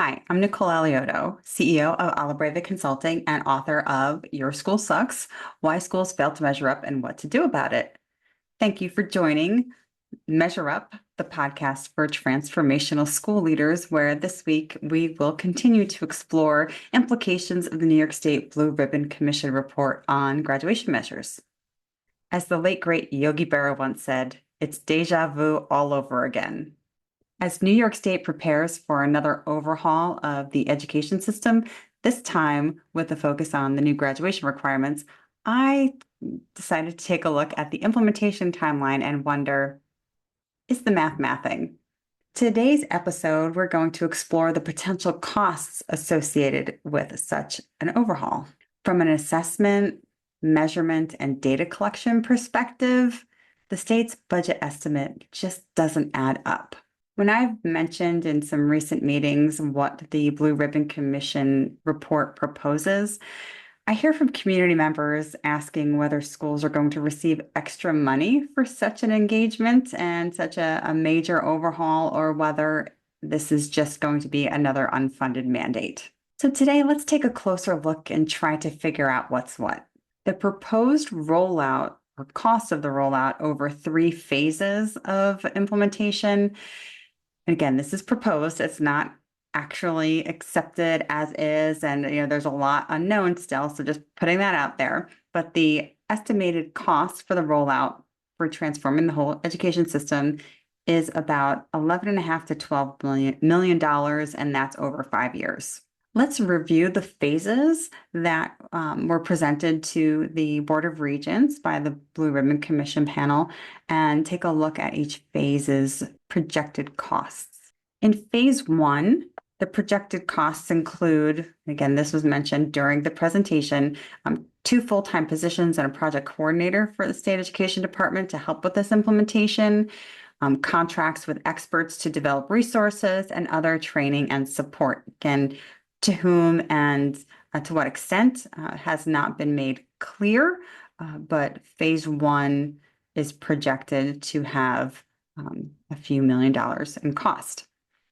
Hi, I'm Nicole Aliotto, CEO of Alabreva Consulting and author of Your School Sucks, Why Schools Fail to Measure Up and What to Do About It. Thank you for joining Measure Up, the podcast for transformational school leaders, where this week we will continue to explore implications of the New York State Blue Ribbon Commission report on graduation measures. As the late great Yogi Berra once said, it's deja vu all over again. As New York State prepares for another overhaul of the education system, this time with a focus on the new graduation requirements, I decided to take a look at the implementation timeline and wonder, is the math mathing? Today's episode, we're going to explore the potential costs associated with such an overhaul. From an assessment, measurement, and data collection perspective, the state's budget estimate just doesn't add up. When I've mentioned in some recent meetings what the Blue Ribbon Commission report proposes, I hear from community members asking whether schools are going to receive extra money for such an engagement and such a major overhaul, or whether this is just going to be another unfunded mandate. So today, let's take a closer look and try to figure out what's what. The proposed rollout or cost of the rollout over 3 phases of implementation. And again, this is proposed. It's not actually accepted as is. And, there's a lot unknown still. So just putting that out there. But the estimated cost for the rollout for transforming the whole education system is about $11.5 to $12 million, and that's over 5 years. Let's review the phases that were presented to the Board of Regents by the Blue Ribbon Commission panel and take a look at each phase's projected costs. In phase 1, the projected costs include, again, this was mentioned during the presentation, 2 full-time positions and a project coordinator for the State Education Department to help with this implementation, contracts with experts to develop resources, and other training and support. Again, to whom and to what extent has not been made clear, but phase 1 is projected to have a few $1,000,000 in cost.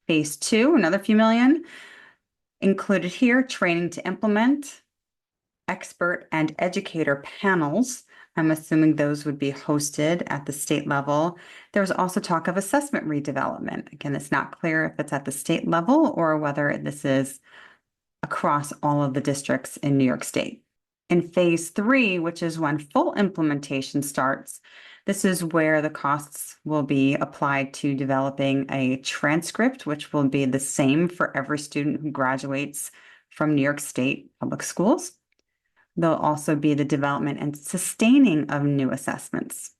Phase 2, another few million. Included here, training to implement, expert and educator panels. I'm assuming those would be hosted at the state level. There's also talk of assessment redevelopment. Again, it's not clear if it's at the state level or whether this is across all of the districts in New York State. In phase 3, which is when full implementation starts, this is where the costs will be applied to developing a transcript, which will be the same for every student who graduates from New York State public schools. There'll also be the development and sustaining of new assessments.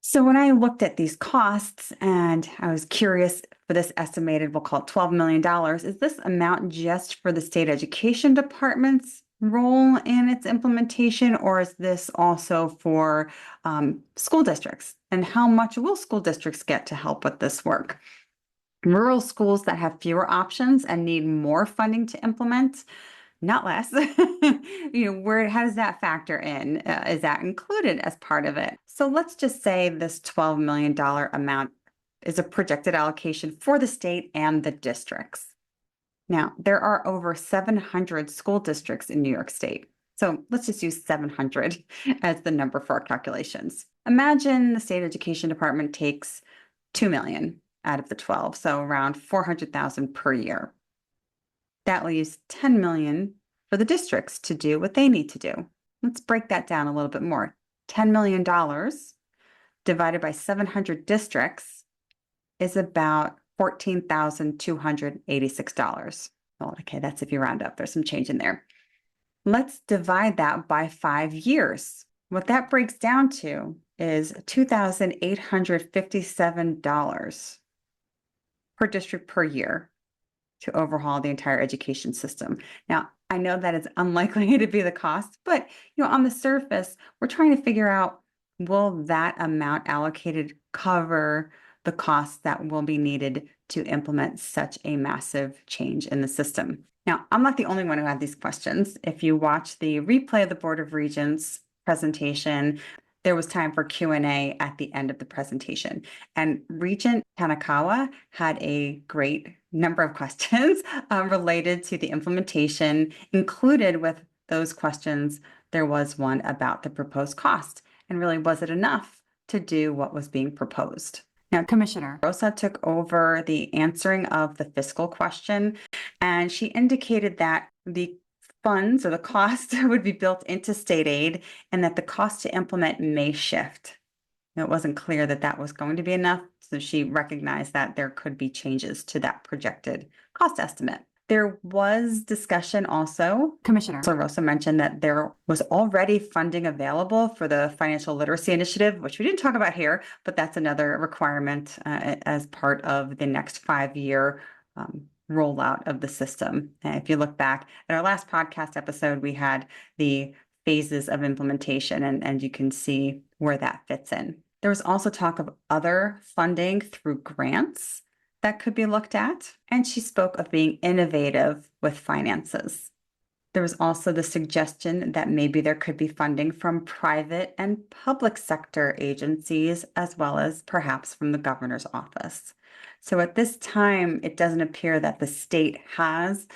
So when I looked at these costs and I was curious for this estimated, we'll call it $12 million, is this amount just for the state education department's role in its implementation, or is this also for school districts? And how much will school districts get to help with this work? Rural schools that have fewer options and need more funding to implement, not less. How does that factor in? Is that included as part of it? So let's just say this $12 million amount is a projected allocation for the state and the districts. Now, there are over 700 school districts in New York State. So let's just use 700 as the number for our calculations. Imagine the state education department takes $2 million out of the 12, so around $400,000 per year. That leaves $10 million for the districts to do what they need to do. Let's break that down a little bit more. $10 million divided by 700 districts is about $14,286. Well, okay, that's if you round up. There's some change in there. Let's divide that by 5 years. What that breaks down to is $2,857 per district per year to overhaul the entire education system. Now, I know that it's unlikely to be the cost, but on the surface, we're trying to figure out, will that amount allocated cover the costs that will be needed to implement such a massive change in the system? Now, I'm not the only one who had these questions. If you watch the replay of the Board of Regents presentation, there was time for Q&A at the end of the presentation. And Regent Tanakawa had a great number of questions related to the implementation. Included with those questions, there was one about the proposed cost, and really, was it enough to do what was being proposed? Now, Commissioner Rosa took over the answering of the fiscal question, and she indicated that the funds or the cost would be built into state aid and that the cost to implement may shift. It wasn't clear that that was going to be enough, so she recognized that there could be changes to that projected cost estimate. There was discussion also, Commissioner Rosa mentioned that there was already funding available for the financial literacy initiative, which we didn't talk about here, but that's another requirement as part of the next 5-year rollout of the system. If you look back at our last podcast episode, we had the phases of implementation, and you can see where that fits in. There was also talk of other funding through grants that could be looked at, and she spoke of being innovative with finances. There was also the suggestion that maybe there could be funding from private and public sector agencies, as well as perhaps from the governor's office. So at this time, it doesn't appear that the state has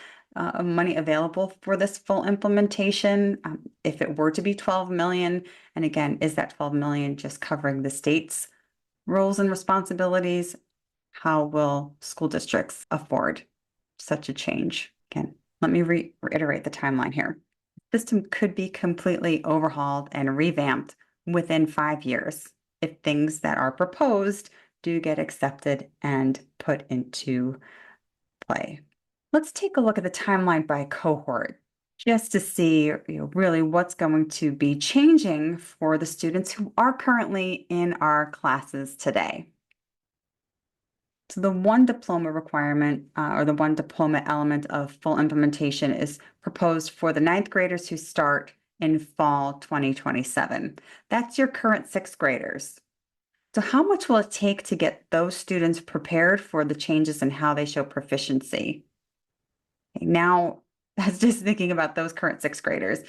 money available for this full implementation. If it were to be 12 million, and again, is that 12 million just covering the state's roles and responsibilities? How will school districts afford such a change? Again, let me reiterate the timeline here. The system could be completely overhauled and revamped within 5 years if things that are proposed do get accepted and put into play. Let's take a look at the timeline by cohort just to see really what's going to be changing for the students who are currently in our classes today. So the one diploma requirement or the one diploma element of full implementation is proposed for the 9th graders who start in fall 2027. That's your current 6th graders. So how much will it take to get those students prepared for the changes in how they show proficiency? Okay, now, that's just thinking about those current 6th graders.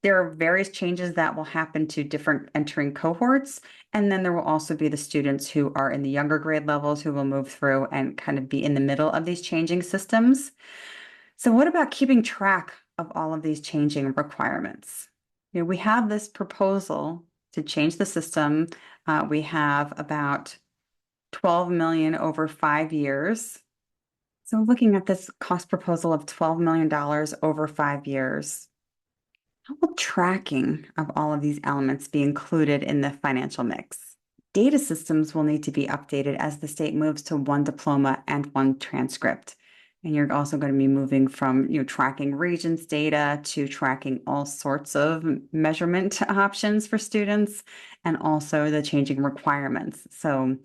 There are various changes that will happen to different entering cohorts, and then there will also be the students who are in the younger grade levels who will move through and kind of be in the middle of these changing systems. So what about keeping track of all of these changing requirements? We have this proposal to change the system. We have about 12 million over 5 years. So looking at this cost proposal of $12 million over 5 years, how will tracking of all of these elements be included in the financial mix? Data systems will need to be updated as the state moves to one diploma and one transcript. And you're also going to be moving from tracking Regents data to tracking all sorts of measurement options for students, and also the changing requirements. So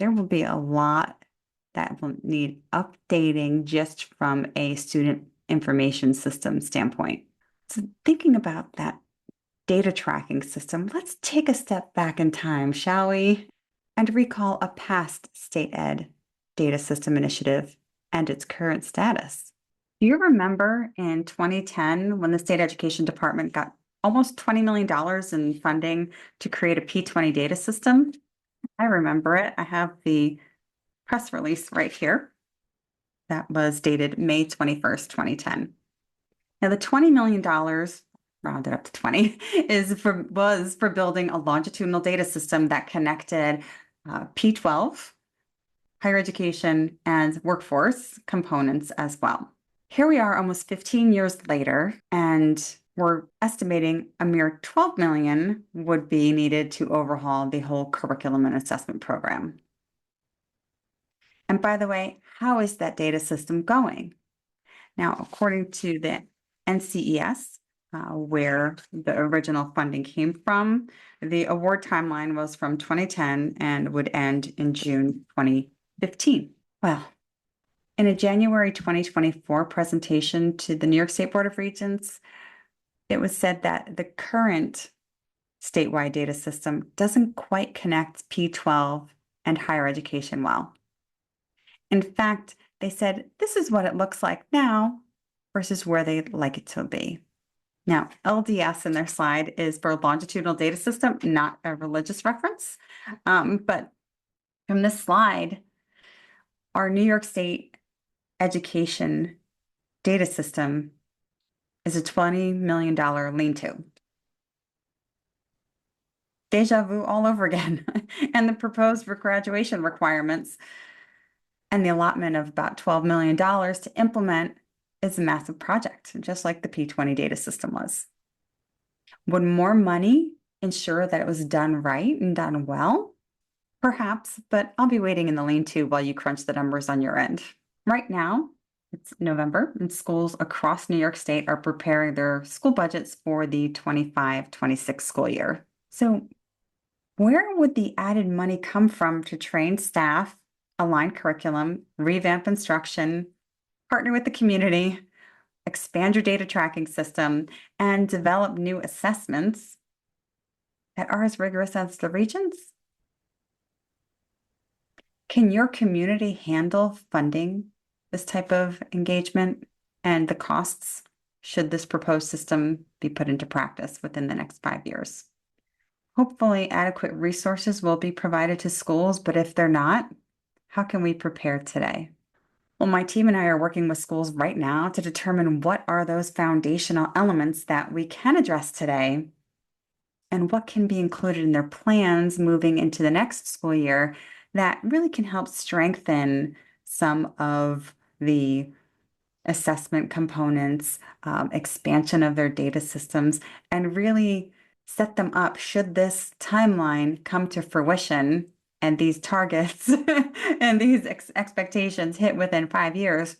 there will be a lot that will need updating just from a student information system standpoint. So thinking about that data tracking system, let's take a step back in time, shall we? And recall a past state ed data system initiative and its current status. Do you remember in 2010 when the state education department got almost $20 million in funding to create a P20 data system? I remember it. I have the press release right here. That was dated May 21st, 2010. Now, the $20 million, rounded up to 20, was for building a longitudinal data system that connected P12, higher education, and workforce components as well. Here we are almost 15 years later, and we're estimating a mere 12 million would be needed to overhaul the whole curriculum and assessment program. And by the way, how is that data system going? Now, according to the NCES, where the original funding came from, the award timeline was from 2010 and would end in June 2015. Well, in a January 2024 presentation to the New York State Board of Regents, it was said that the current statewide data system doesn't quite connect P12 and higher education well. In fact, they said this is what it looks like now versus where they'd like it to be. Now, LDS in their slide is for longitudinal data system, not a religious reference. But from this slide, our New York State education data system is a $20 million lean-to. Deja vu all over again. And the proposed graduation requirements and the allotment of about $12 million to implement is a massive project, just like the P20 data system was. Would more money ensure that it was done right and done well? Perhaps, but I'll be waiting in the lean-to while you crunch the numbers on your end. Right now, it's November, and schools across New York State are preparing their school budgets for the 25-26 school year. So where would the added money come from to train staff, align curriculum, revamp instruction, partner with the community, expand your data tracking system, and develop new assessments that are as rigorous as the regions? Can your community handle funding this type of engagement and the costs should this proposed system be put into practice within the next 5 years? Hopefully, adequate resources will be provided to schools, but if they're not, how can we prepare today? Well, my team and I are working with schools right now to determine what are those foundational elements that we can address today and what can be included in their plans moving into the next school year that really can help strengthen some of the assessment components, expansion of their data systems, and really set them up should this timeline come to fruition and these targets and these expectations hit within 5 years.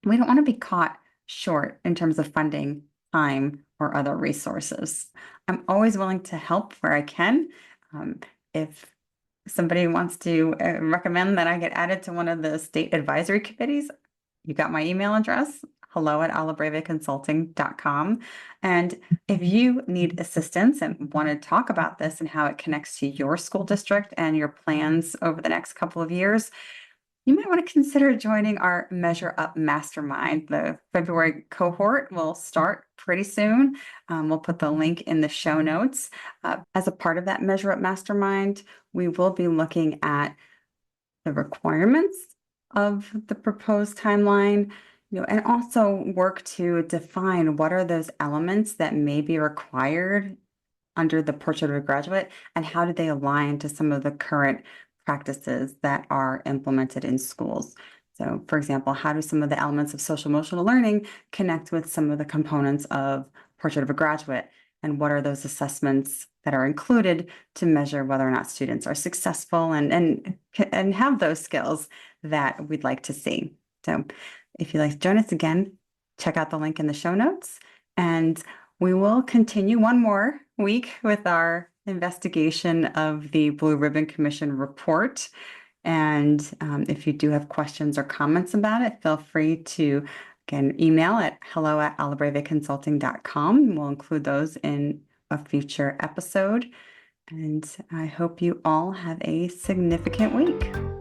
We don't want to be caught short in terms of funding, time, or other resources. I'm always willing to help where I can. If somebody wants to recommend that I get added to one of the state advisory committees, you got my email address, hello@alabrevaconsulting.com. And if you need assistance and want to talk about this and how it connects to your school district and your plans over the next couple of years, you might want to consider joining our Measure Up Mastermind. The February cohort will start pretty soon. We'll put the link in the show notes. As a part of that Measure Up Mastermind, we will be looking at the requirements of the proposed timeline, and also work to define what are those elements that may be required under the Portrait of a Graduate and how do they align to some of the current practices that are implemented in schools. So, for example, how do some of the elements of social emotional learning connect with some of the components of Portrait of a Graduate? And what are those assessments that are included to measure whether or not students are successful and have those skills that we'd like to see? So if you'd like to join us again, check out the link in the show notes. And we will continue one more week with our investigation of the Blue Ribbon Commission report. And if you do have questions or comments about it, feel free to, again, email at hello@alabrevaconsulting.com. We'll include those in a future episode. And I hope you all have a significant week.